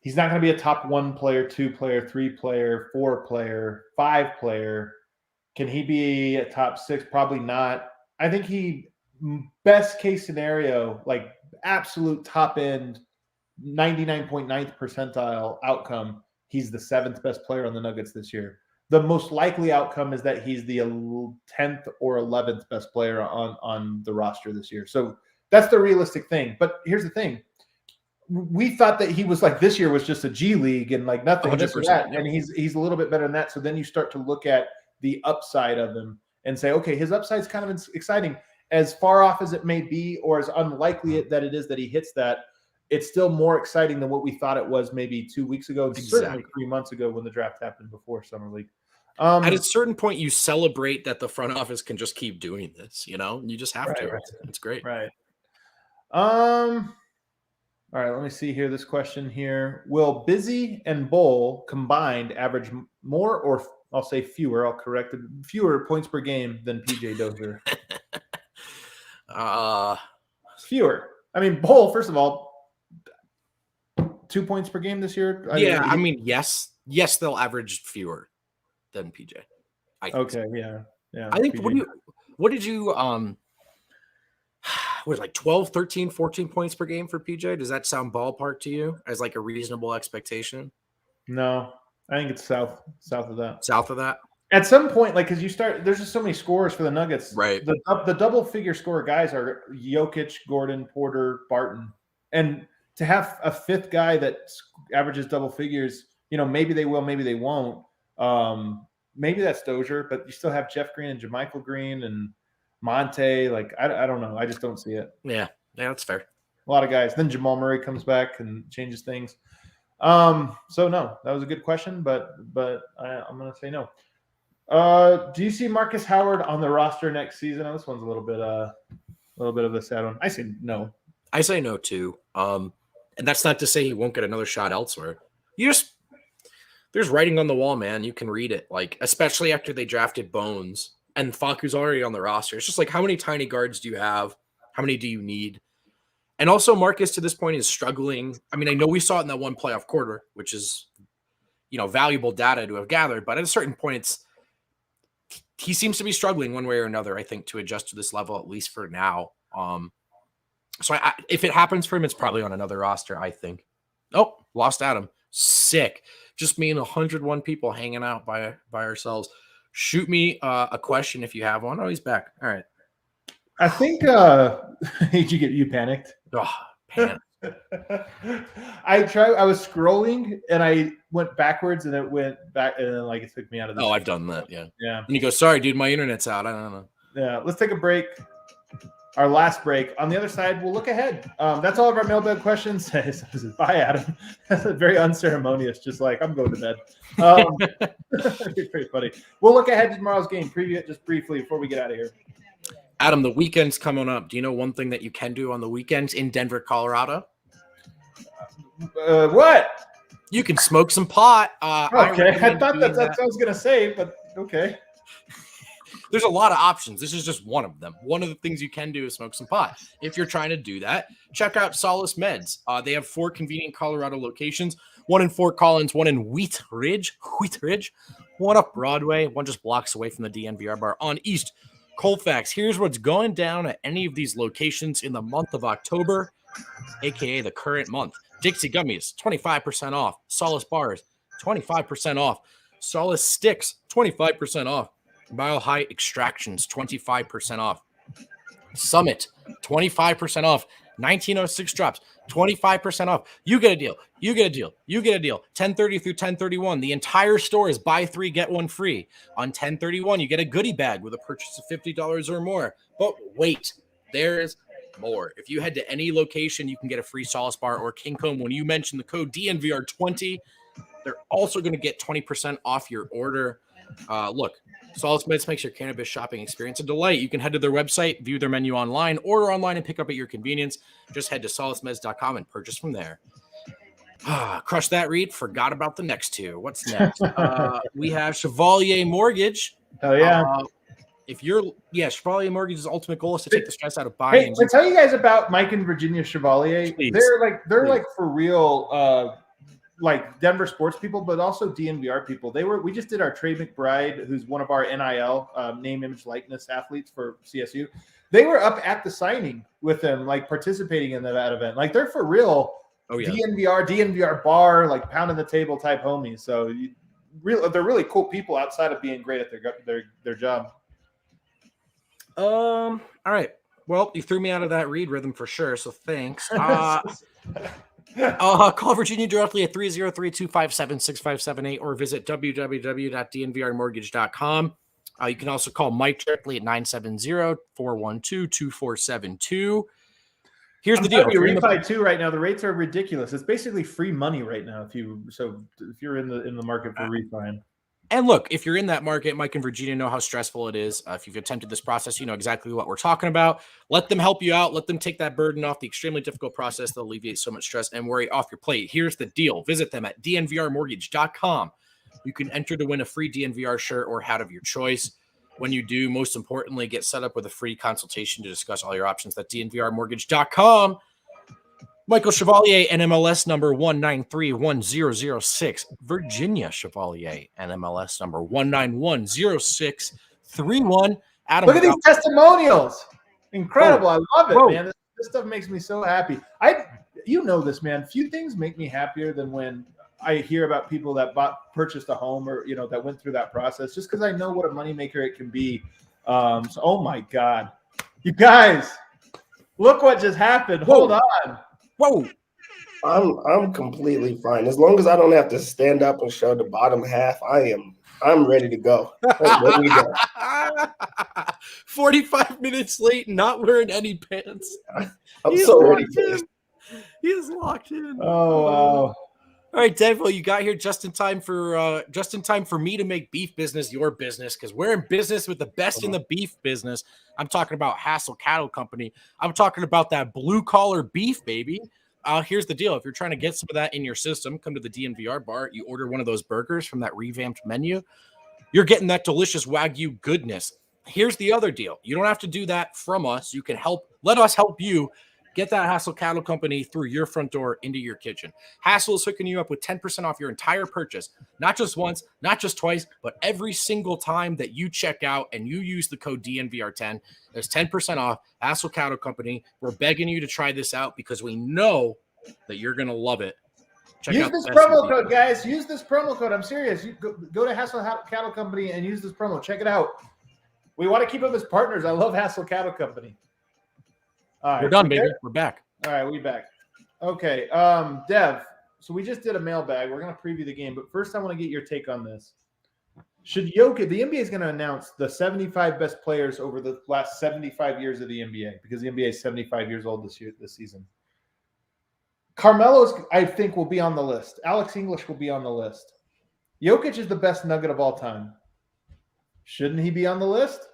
He's not going to be a top 1 player, 2 player, 3 player, 4 player, 5 player. Can he be a top 6? Probably not. I think best case scenario, like absolute top end, 99.9th percentile outcome, he's the 7th best player on the Nuggets this year. The most likely outcome is that he's the 10th or 11th best player on the roster this year. So that's the realistic thing. But here's the thing. We thought that he was like, this year was just a G League and like nothing, this or that. And he's a little bit better than that. So then you start to look at the upside of him and say, okay, his upside is kind of exciting. As far off as it may be, or as unlikely that it is that he hits that, it's still more exciting than what we thought it was maybe 2 weeks ago, certainly 3 months ago when the draft happened before Summer League. At a certain point, you celebrate that the front office can just keep doing this, you just have to. Right. It's great. Right. All right, let me see here. This question here. Will Busy and Bull combined average more, or I'll say fewer, I'll correct it, fewer points per game than PJ Dozier? Fewer. I mean, Bull, first of all, 2 points per game this year? Yes. Yes, they'll average fewer than PJ. Okay, yeah. I think, PJ. what did you was like 12, 13, 14 points per game for PJ. Does that sound ballpark to you as like a reasonable expectation? No, I think it's south of that. South of that? At some point, like, because there's just so many scores for the Nuggets. Right. The double figure score guys are Jokic, Gordon, Porter, Barton. And to have a fifth guy that averages double figures, maybe they will, maybe they won't. Maybe that's Dozier, but you still have Jeff Green and JaMychal Green and Monte. Like, I don't know. I just don't see it. Yeah, that's fair. A lot of guys. Then Jamal Murray comes back and changes things. So no, that was a good question, but I'm going to say no. Do you see Marcus Howard on the roster next season? This one's a little bit of a sad one. I say no. I say no too. And that's not to say he won't get another shot elsewhere. There's writing on the wall, man. You can read it. Like, especially after they drafted Bones and Facu's already on the roster. It's just like, how many tiny guards do you have? How many do you need? And also, Marcus to this point is struggling. I mean, I know we saw it in that one playoff quarter, which is, valuable data to have gathered. But at a certain point, he seems to be struggling one way or another, I think, to adjust to this level, at least for now. So if it happens for him, it's probably on another roster, I think. Oh, lost Adam. Sick. Just me and 101 people hanging out by ourselves. Shoot me a question if you have one. Oh, he's back. All right. I think did you panicked? Oh, panic. I was scrolling and I went backwards and it went back and then it took me out of this. Oh, I've done that. Yeah. And you go, sorry, dude, my internet's out. I don't know. Yeah. Let's take a break. Our last break. On the other side, we'll look ahead. That's all of our mailbag questions. Bye, Adam. That's very unceremonious. Just like, I'm going to bed. Pretty funny. We'll look ahead to tomorrow's game. Preview it just briefly before we get out of here. Adam, the weekend's coming up. Do you know one thing that you can do on the weekends in Denver, Colorado? What? You can smoke some pot. Okay. I thought that's what I was going to say, but okay. There's a lot of options. This is just one of them. One of the things you can do is smoke some pot. If you're trying to do that, check out Solace Meds. They have 4 convenient Colorado locations, one in Fort Collins, one in Wheat Ridge, one up Broadway, one just blocks away from the DNVR bar on East Colfax. Here's what's going down at any of these locations in the month of October, aka the current month. Dixie Gummies, 25% off. Solace Bars, 25% off. Solace Sticks, 25% off. Mile High Extractions, 25% off. Summit, 25% off. 1906 drops, 25% off. You get a deal. You get a deal. You get a deal. 1030 through 1031. The entire store is buy 3, get 1 free. On 1031, you get a goodie bag with a purchase of $50 or more. But wait, there's more. If you head to any location, you can get a free Solace Bar or King Cone. When you mention the code DNVR20, they're also going to get 20% off your order. Look, Solace Meds makes your cannabis shopping experience a delight. You can head to their website, view their menu online, order online, and pick up at your convenience. Just head to solacemeds.com and purchase from there. Crush that, Reed. Forgot about the next 2. What's next? We have Chevalier Mortgage. Oh, yeah. Chevalier Mortgage's ultimate goal is to take the stress out of buying. Hey, to tell you guys about Mike and Virginia Chevalier, Please. they're like for real like Denver sports people, but also DNVR people. We just did our Trey McBride, who's one of our NIL name, image, likeness athletes for CSU. They were up at the signing with them, like participating in that event. Like they're for real. Oh yeah. DNVR bar, like pounding the table type homies. So they're really cool people outside of being great at their job. All right. Well, you threw me out of that read rhythm for sure. So thanks. Call Virginia directly at 303-257-6578 or visit www.dnvrmortgage.com. You can also call Mike directly at 970-412-2472. Here's the deal. You're refi too right now. The rates are ridiculous. It's basically free money right now if you're in the market for refi. And look, if you're in that market, Mike and Virginia know how stressful it is. If you've attempted this process, you know exactly what we're talking about. Let them help you out. Let them take that burden off the extremely difficult process that alleviates so much stress and worry off your plate. Here's the deal. Visit them at dnvrmortgage.com. You can enter to win a free DNVR shirt or hat of your choice. When you do, most importantly, get set up with a free consultation to discuss all your options at dnvrmortgage.com. Michael Chevalier, NMLS number 1931006. Virginia Chevalier, NMLS number 1910631. Adam, look at these testimonials. Incredible. I love it, man. This stuff makes me so happy. You know this, man. Few things make me happier than when I hear about people that purchased a home or, that went through that process, just because I know what a moneymaker it can be. Oh my God. You guys, look what just happened. Hold on. Whoa. I'm completely fine. As long as I don't have to stand up and show the bottom half, I'm ready to go. I'm ready to go. 45 minutes late, not wearing any pants. I'm so ready for this. He is locked in. Oh wow. All right, Denville, you got here just in time for me to make beef business your business, because we're in business with the best in the beef business. I'm talking about Hassel Cattle Company. I'm talking about that blue collar beef, baby. Here's the deal. If you're trying to get some of that in your system, come to the DNVR bar. You order one of those burgers from that revamped menu. You're getting that delicious Wagyu goodness. Here's the other deal. You don't have to do that from us. You can let us help you get that Hassel Cattle Company through your front door into your kitchen. Hassel is hooking you up with 10% off your entire purchase. Not just once, not just twice, but every single time that you check out and you use the code DNVR10. There's 10% off. Hassel Cattle Company. We're begging you to try this out because we know that you're going to love it. Use this promo code, guys. Use this promo code. I'm serious. You go to Hassel Cattle Company and use this promo. Check it out. We want to keep up as partners. I love Hassel Cattle Company. All right, we're done, baby. We're back. All right, we back. Okay, Dev. So we just did a mailbag. We're going to preview the game, but first I want to get your take on this. Should Jokic? The NBA is going to announce the 75 best players over the last 75 years of the NBA, because the NBA is 75 years old this season. Carmelo's, I think, will be on the list. Alex English will be on the list. Jokic is the best Nugget of all time. Shouldn't he be on the list?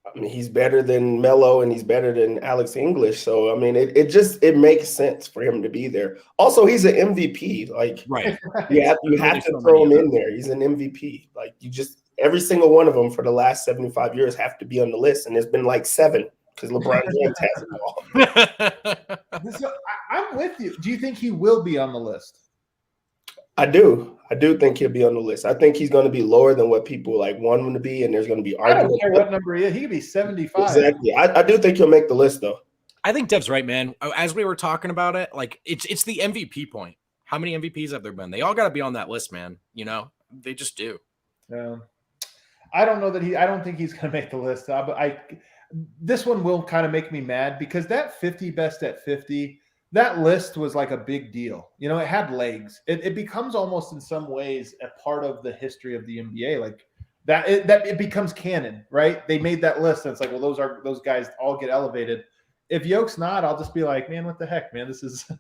I mean, he's better than Melo and he's better than Alex English. So, I mean, it makes sense for him to be there. Also, he's an MVP. Like, right. you have to throw him in there. He's an MVP. Like, every single one of them for the last 75 years have to be on the list. And there's been like 7 because LeBron James has it all. So, I'm with you. Do you think he will be on the list? I do think he'll be on the list. I think he's going to be lower than what people want him to be, and there's going to be arguments. I don't care what number he is. He could be 75. Exactly. I do think he'll make the list, though. I think Dev's right, man. As we were talking about it, it's the MVP point. How many MVPs have there been? They all got to be on that list, man. They just do. Yeah. I don't know that I don't think he's going to make the list. But this one will kind of make me mad because that 50 best at 50. That list was like a big deal. It had legs. It becomes almost in some ways a part of the history of the NBA. Like that it becomes canon, right? They made that list and it's like, well, those guys all get elevated. If Yoke's not, I'll just be like, man, what the heck, man? This is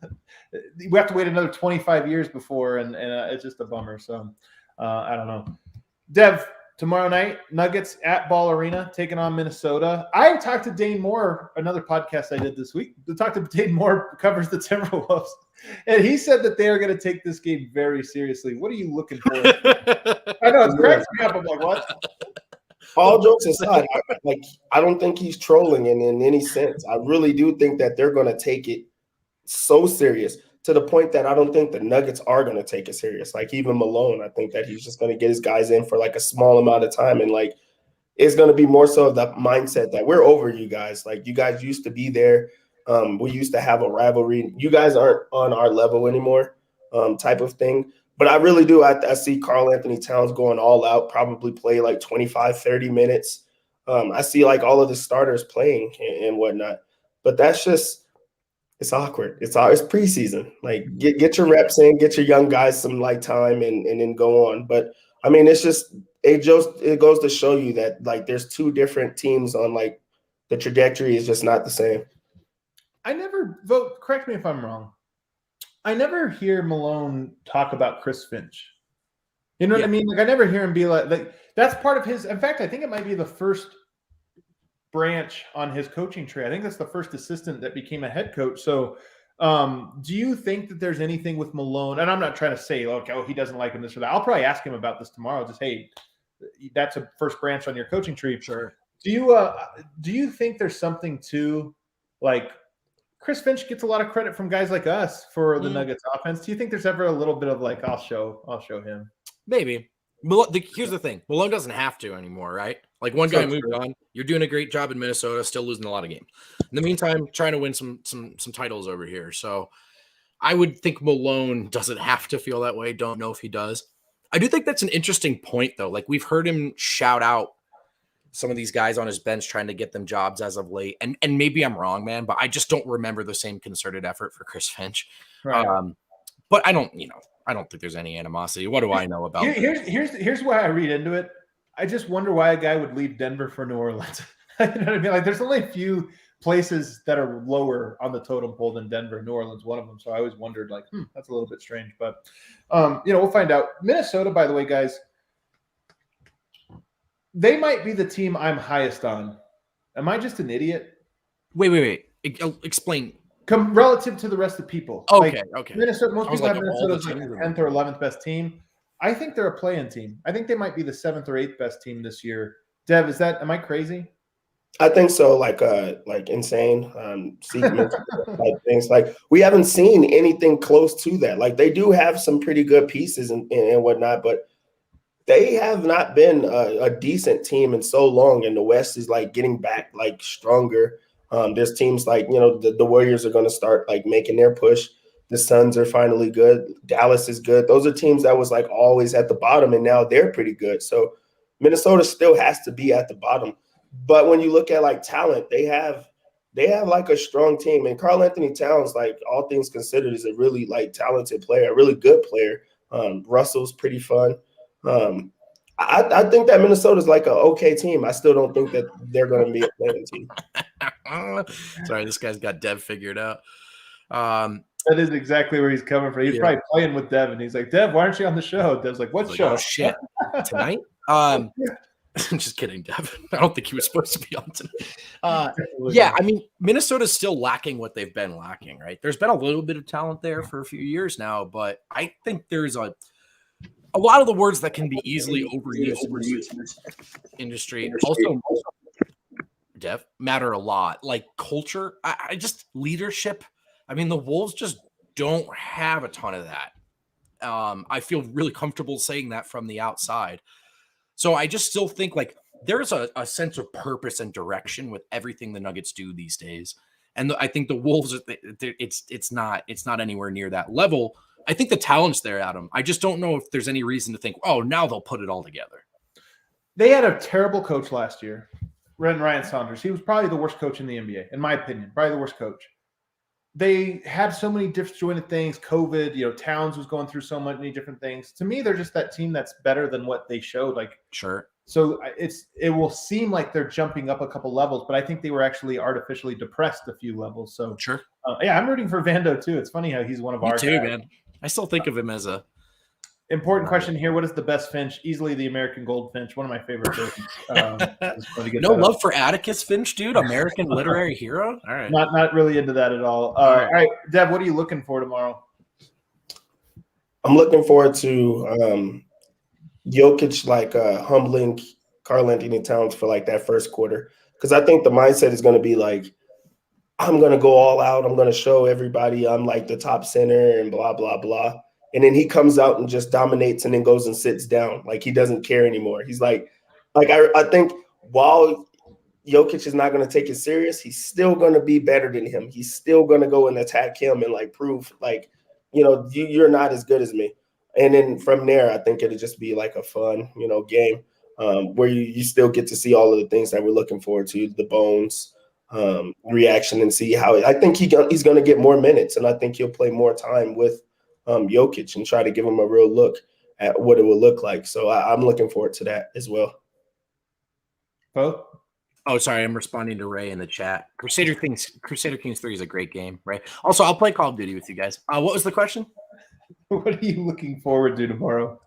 we have to wait another 25 years before, and it's just a bummer. So I don't know. Dev, tomorrow night, Nuggets at Ball Arena taking on Minnesota. I talked to Dane Moore, another podcast I did this week. I talked to Dane Moore, who covers the Timberwolves, and he said that they are going to take this game very seriously. What are you looking for? I know, it's cracks me up. I'm like, what? All jokes aside, I don't think he's trolling in any sense. I really do think that they're going to take it so serious, to the point that I don't think the Nuggets are going to take it serious. Like even Malone, I think that he's just going to get his guys in for a small amount of time. And it's going to be more so of the mindset that we're over you guys. Like you guys used to be there. We used to have a rivalry. You guys aren't on our level anymore, type of thing. But I really do. I see Karl Anthony Towns going all out, probably play 25, 30 minutes. I see all of the starters playing and whatnot. But that's just, it's awkward. It's preseason. Get your reps in, get your young guys some time, and then go on. But I mean, it goes to show you that there's 2 different teams on the trajectory is just not the same. I never vote. Correct me if I'm wrong. I never hear Malone talk about Chris Finch. You know what I mean? I never hear him be like that's part of his. In fact, I think it might be the first branch on his coaching tree. I think that's the first assistant that became a head coach. So do you think that there's anything with Malone? And I'm not trying to say, he doesn't like him, this or that. I'll probably ask him about this tomorrow. Just, hey, that's a first branch on your coaching tree. Sure. Do you think there's something to Chris Finch gets a lot of credit from guys like us for the Nuggets offense. Do you think there's ever a little bit of I'll show him? Maybe. Here's the thing. Malone doesn't have to anymore, right? Like one guy moved on. You're doing a great job in Minnesota, still losing a lot of games. In the meantime, trying to win some titles over here. So I would think Malone doesn't have to feel that way. Don't know if he does. I do think that's an interesting point, though. Like we've heard him shout out some of these guys on his bench trying to get them jobs as of late. And maybe I'm wrong, man, but I just don't remember the same concerted effort for Chris Finch. Right. But I don't think there's any animosity. What do I know about here's why I read into it. I just wonder why a guy would leave Denver for New Orleans. You know what I mean? Like there's only a few places that are lower on the totem pole than Denver. New Orleans, one of them. So I always wondered, like, that's a little bit strange. But we'll find out. Minnesota, by the way, guys, they might be the team I'm highest on. Am I just an idiot? Wait. Explain. Relative to the rest of the people. Okay. Minnesota, most people have Minnesota as like the 10th or 11th best team. I think they're a play-in team. I think they might be the 7th or 8th best team this year. Dev, am I crazy? I think so, like insane sequence type things. Like we haven't seen anything close to that. Like they do have some pretty good pieces and whatnot, but they have not been a decent team in so long. And the West is like getting back like stronger. There's teams like, the Warriors are going to start like making their push. The Suns are finally good. Dallas is good. Those are teams that was like always at the bottom, and now they're pretty good. So Minnesota still has to be at the bottom. But when you look at like talent, they have like a strong team. And Karl Anthony Towns, like all things considered, is a really like talented player, a really good player. Russell's pretty fun. I think that Minnesota's like an okay team. I still don't think that they're going to be a playing team. Sorry, this guy's got Dev figured out. That is exactly where he's coming from. He's probably playing with Dev, and he's like, Dev, why aren't you on the show? Dev's like, what show? Oh, shit. Tonight? I'm just kidding, Dev. I don't think he was supposed to be on tonight. I mean, Minnesota's still lacking what they've been lacking, right? There's been a little bit of talent there for a few years now, but I think there's a lot of the words that can be easily overused in this industry also Dev matter a lot. Like culture, I just leadership. I mean, the Wolves just don't have a ton of that. I feel really comfortable saying that from the outside. So I just still think like there's a sense of purpose and direction with everything the Nuggets do these days. And I think the Wolves, it's not anywhere near that level. I think the talent's there, Adam. I just don't know if there's any reason to think, oh, now they'll put it all together. They had a terrible coach last year, Ryan Saunders. He was probably the worst coach in the NBA, in my opinion, probably the worst coach. They had so many disjointed things. COVID, Towns was going through so many different things. To me, they're just that team that's better than what they showed. Like, sure. So it will seem like they're jumping up a couple levels, but I think they were actually artificially depressed a few levels. So sure. I'm rooting for Vando too. It's funny how he's one of our too, guys. Man. I still think of him as a important question here. What is the best Finch? Easily the American Goldfinch, one of my favorite things. No love for Atticus Finch, dude. American literary hero. All right. Not really into that at all. All right, Dev, what are you looking for tomorrow? I'm looking forward to Jokic humbling Karl Anthony Towns for like that first quarter, because I think the mindset is going to be like, I'm going to go all out. I'm going to show everybody I'm like the top center and blah, blah, blah. And then he comes out and just dominates and then goes and sits down. Like he doesn't care anymore. He's like I think while Jokic is not going to take it serious, he's still going to be better than him. He's still going to go and attack him and like prove like, you're not as good as me. And then from there, I think it'll just be like a fun, game where you still get to see all of the things that we're looking forward to, the Bones reaction, and see how I think he's going to get more minutes, and I think he'll play more time with Jokic and try to give him a real look at what it will look like. So I'm looking forward to that as well. Both? Oh, sorry. I'm responding to Ray in the chat. Crusader Kings 3 is a great game, right? Also, I'll play Call of Duty with you guys. What was the question? What are you looking forward to tomorrow?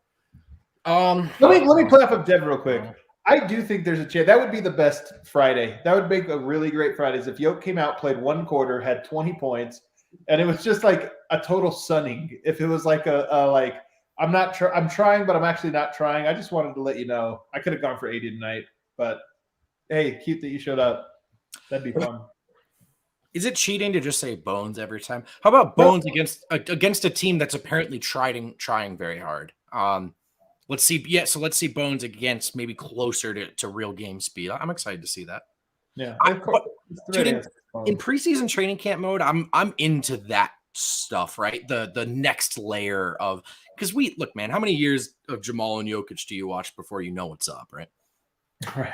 Let me play off of Dev real quick. I do think there's a chance. That would be the best Friday. That would make a really great Friday. If Yoke came out, played one quarter, had 20 points, and it was just like a total sunning. If it was like I'm trying, but I'm actually not trying. I just wanted to let you know. I could have gone for 80 tonight, but hey, cute that you showed up. That'd be fun. Is it cheating to just say Bones every time? How about Bones against a team that's apparently trying very hard? Let's see. Yeah, so let's see Bones against maybe closer to real game speed. I'm excited to see that. Yeah, Dude, in preseason training camp mode, I'm into that stuff, right? The next layer of, because look, man, how many years of Jamal and Jokic do you watch before you know what's up, right? Right.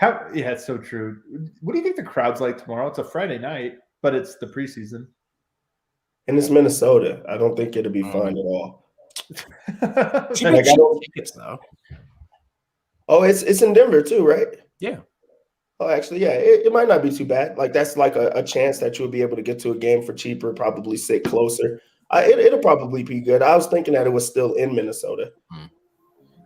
Yeah, it's so true. What do you think the crowd's like tomorrow? It's a Friday night, but it's the preseason. And it's Minnesota. I don't think it'll be fun at all. Tickets though. Oh, it's in Denver too, right? Yeah. Oh, actually, yeah, it might not be too bad. Like that's like a chance that you'll be able to get to a game for cheaper, probably sit closer. It'll probably be good. I was thinking that it was still in Minnesota.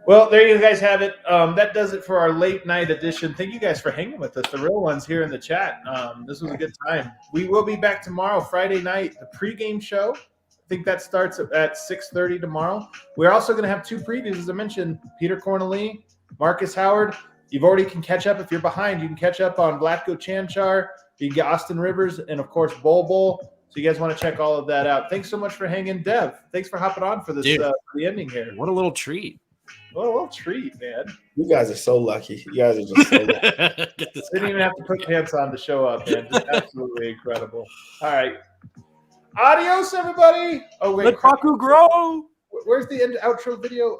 Well, there you guys have it. That does it for our late night edition. Thank you guys for hanging with us, the real ones here in the chat. This was a good time. We will be back tomorrow, Friday night, the pregame show. I think that starts at 6:30 tomorrow. We're also going to have 2 previews, as I mentioned, Peter Corneli, Marcus Howard. You've already can catch up. If you're behind, you can catch up on Vlatko Chanchar. You get Austin Rivers and, of course, Bol. So you guys want to check all of that out. Thanks so much for hanging. Dev, thanks for hopping on for this for the ending here. What a little treat. What a little treat, man. You guys are so lucky. You guys are just so lucky. Didn't even have to put pants on to show up, man. Just absolutely incredible. All right. Adios, everybody. Oh, wait. Let Kaku grow. Where's the end outro video?